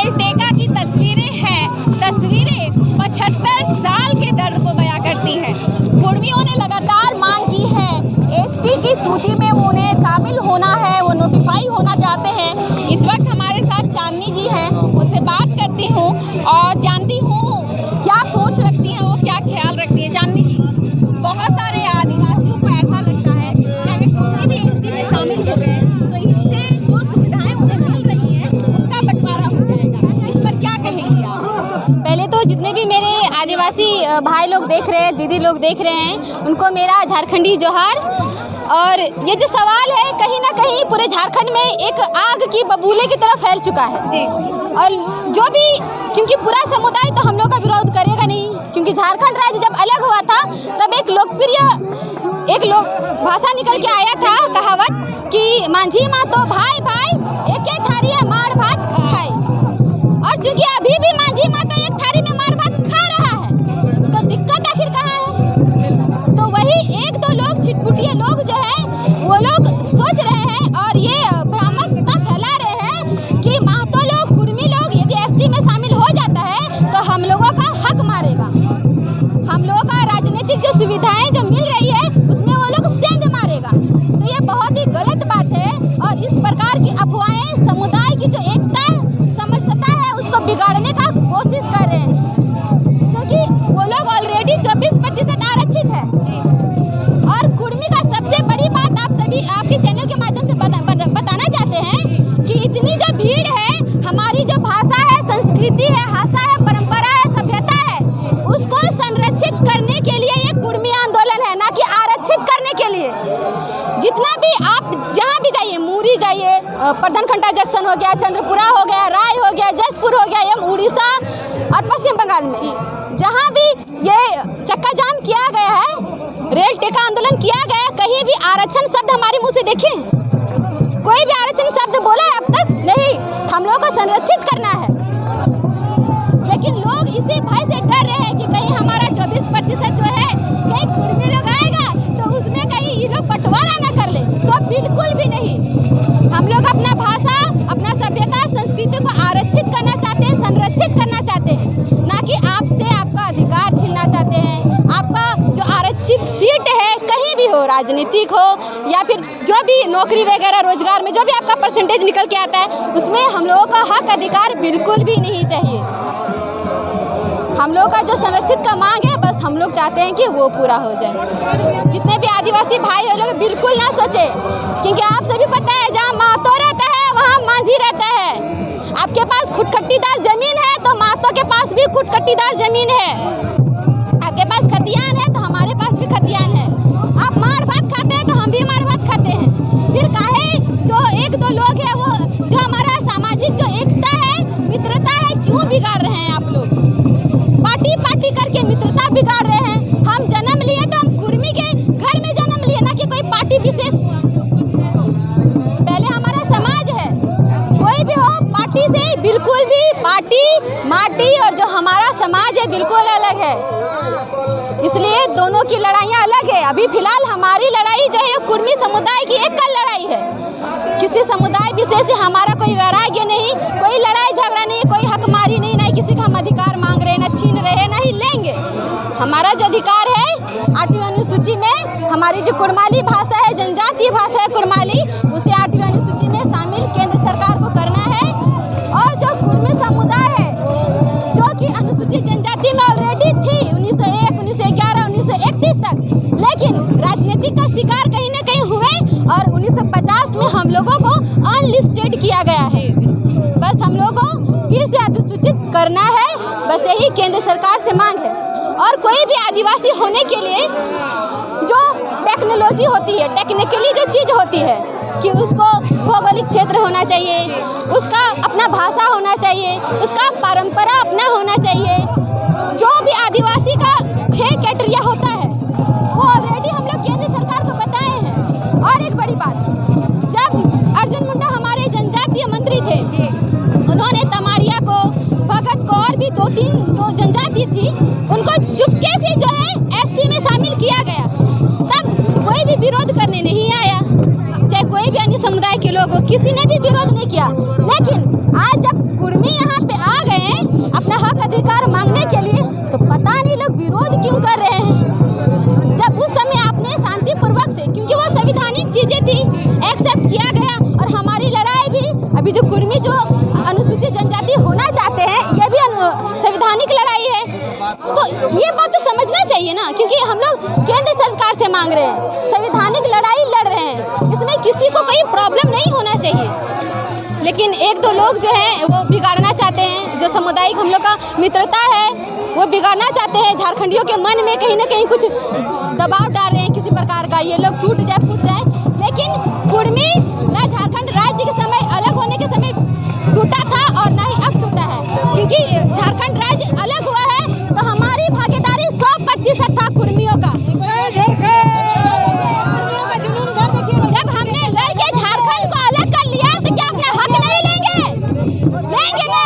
रेलटेका की तस्वीरें हैं। तस्वीरें 75 साल के दर्द को बयां करती हैं। कुर्मियों ने लगातार मांग की है, एसटी की सूची में उन्हें शामिल होना है, वो नोटिफाई होना चाहते हैं। इस वक्त हमारे साथ चांदनी जी हैं, उनसे बात करती हूँ और जानती हूँ क्या सोच रखती हैं, वो क्या ख्याल रखती है। चांदनी जी, बहुत सारे आदिवासियों को ऐसा लगता है कि अगर कोई भी एसटी में शामिल हो गए तो इससे जो सुविधाएं उन्हें मिल रही हैं उसका बंटवारा हो जाएगा। इस पर क्या कहेंगी आप? पहले तो जितने भी मेरे आदिवासी भाई लोग देख रहे हैं, दीदी लोग देख रहे हैं, उनको मेरा झारखंडी जोहार। और ये जो सवाल है कहीं ना कहीं पूरे झारखंड में एक आग की बबूले की तरह फैल चुका है जी। और जो भी, क्योंकि पूरा समुदाय तो हम लोग का विरोध करेगा नहीं, क्योंकि झारखंड राज्य जब अलग हुआ था तब एक लोकप्रिय भाषा निकल के आया था, कहावत कि मांझी माँ तो भाई भाई एक एक थारी है मार भात खाए। और चूंकि अभी भी मांझी माँ तो एक थारी में मार भात खा रहा है, तो दिक्कत आखिर कहाँ है? तो वही एक दो लोग चिटपुटिया लोग जो है वो लोग सोच रहे हैं और ये भ्रामकता फैला रहे हैं कि महतो लोग, कुर्मी लोग यदि एसटी में शामिल हो जाता है तो हम लोगों का हक मारेगा, हम लोगों का राजनीतिक जो सुविधाएं जो मिल रही है उसमें वो लोग सेंध मारेगा। तो ये बहुत ही गलत बात है और इस प्रकार की अफवाहें समुदाय की जो एकता समरसता है उसको बिगाड़ने का कोशिश कर रहे हैं, क्योंकि वो लोग ऑलरेडी 24% आरक्षित है। और कुर्मी का सबसे बड़ी बात आप सभी आपके चैनल के माध्यम से बताना चाहते हैं कि इतनी जो भीड़ है, हमारी जो भाषा है, संस्कृति है, भाषा है, परंपरा है, सभ्यता है, उसको संरक्षित करने के लिए ये कुर्मी आंदोलन है, ना कि आरक्षित करने के लिए। जितना भी आप जहाँ भी जाइए, मुरी जाइए, प्रधानखंडा जंक्शन हो गया, चंद्रपुरा हो गया, राय हो गया, जसपुर हो गया, ये उड़ीसा और पश्चिम बंगाल में जहाँ भी ये चक्का जाम किया गया है, रेल टेका आंदोलन किया गया है, कहीं भी आरक्षण शब्द हमारे मुंह से देखें? कोई भी आरक्षण शब्द बोला है अब तक? नहीं। हम लोगों को संरक्षित करना है, लेकिन लोग इसी भय से डर रहे हैं कि कहीं हमारा 24% जो है कहीं कुर्मी लोग आएगा तो उसमें कहीं ये लोग बंटवारा ना कर ले। तो बिल्कुल भी नहीं, हम लोग अपना भाषा, अपना सभ्यता, संस्कृति को आरक्षित करना चाहते हैं, संरक्षित करना चाहते हैं, ना कि आपसे आपका अधिकार छीनना चाहते हैं। आपका जो आरक्षित सीट है, कहीं भी हो, राजनीतिक हो या फिर जो भी नौकरी वगैरह रोजगार में जो भी आपका परसेंटेज निकल के आता है, उसमें हम लोगों का हक अधिकार बिल्कुल भी नहीं चाहिए। हम लोग का जो संरक्षित का मांग है, बस हम लोग चाहते हैं कि वो पूरा हो जाए। जितने भी आदिवासी भाई हैं लोग बिल्कुल ना सोचे, क्योंकि आप सभी पता है जहाँ महतो रहता है वहाँ मांझी रहता है। आपके पास खुटखट्टीदार जमीन है तो महतो के पास भी खुटखट्टीदार जमीन है, आपके पास खतियान है तो हमारे पास भी खतियान है। आप मार भात खाते हैं तो हम भी मार भात खाते हैं। फिर काहे जो एक दो लोग हैं वो जो हमारा सामाजिक जो एकता है, मित्रता है, क्यों बिगाड़ रहे हैं आप लोग? पार्टी पार्टी करके मित्रता बिगाड़ रहे हैं। हम जन्म लिए तो हम कुर्मी के घर में जन्म लिए, ना कि कोई पार्टी विशेष। पहले हमारा समाज है, कोई भी हो पार्टी से बिल्कुल भी, पार्टी माटी और जो हमारा समाज है बिल्कुल अलग है। इसलिए दोनों की लड़ाइयाँ अलग है। अभी फिलहाल हमारी लड़ाई जो है कुर्मी समुदाय की एकल लड़ाई है, किसी समुदाय विशेष से हमारा कोई वैराग्य नहीं, कोई लड़ाई झगड़ा नहीं, कोई हकमारी नहीं, ना किसी का हम अधिकार मांग रहे हैं, ना छीन रहे हैं, ना ही लेंगे। हमारा जो अधिकार है 8वीं अनुसूची में, हमारी जो कुड़माली भाषा है, जनजातीय भाषा है कुड़माली, उसे 8वीं अनुसूची में शामिल केंद्र सरकार को करना है। और जो कुर्मी समुदाय है जो कि अनुसूचित जनजाति में ऑलरेडी थी 1901, 1911, 1931 तक, लेकिन राजनीतिक का शिकार कहीं ना कहीं हुए और 1950 में हम लोगों को अनलिस्टेड किया गया है। बस हम लोगों को फिर से अधिसूचित करना है, बस यही केंद्र सरकार से मांग है। और कोई भी आदिवासी होने के लिए जो टेक्नोलॉजी होती है, टेक्निकली जो चीज़ होती है कि उसको भौगोलिक क्षेत्र होना चाहिए, उसका अपना भाषा होना चाहिए, उसका परंपरा अपना होना चाहिए। जो भी आदिवासी का 6 क्राइटेरिया होता है वो ऑलरेडी हम लोग केंद्र सरकार को बताए हैं। और एक बड़ी बात, जब अर्जुन मुंडा हमारे जनजातीय मंत्री थे, उन्होंने तमारिया को, भगत को और भी 2-3 जो जनजाति थी उनको चुपके से जो है एसटी में शामिल किया गया। तब कोई भी विरोध करने नहीं आया, चाहे कोई भी अन्य समुदाय के लोग, किसी ने भी विरोध नहीं किया। लेकिन आज जब कुर्मी यहाँ पे अनुसूचित जनजाति होना चाहते हैं, ये भी संवैधानिक लड़ाई है। तो ये बात तो समझना चाहिए ना, क्योंकि हम लोग केंद्र सरकार से मांग रहे हैं, संवैधानिक लड़ाई लड़ रहे हैं, इसमें किसी को कोई प्रॉब्लम नहीं होना चाहिए। लेकिन एक दो लोग जो हैं वो बिगाड़ना चाहते हैं, जो सामुदायिक हम लोग का मित्रता है वो बिगाड़ना चाहते हैं। झारखंडियों के मन में कहीं ना कहीं कुछ दबाव डाल रहे हैं किसी प्रकार का, ये लोग फूट जाए। लेकिन कुर्मी ना झारखंड राज्य के समय अलग होने के समय टूटा था और ना ही अब टूटा है, क्योंकि झारखंड राज्य अलग हुआ है तो हमारी भागीदारी 100% था कुर्मियों का। जब हमने लड़के झारखंड को अलग कर लिया तो क्या अपने हक नहीं लेंगे? लेंगे ना।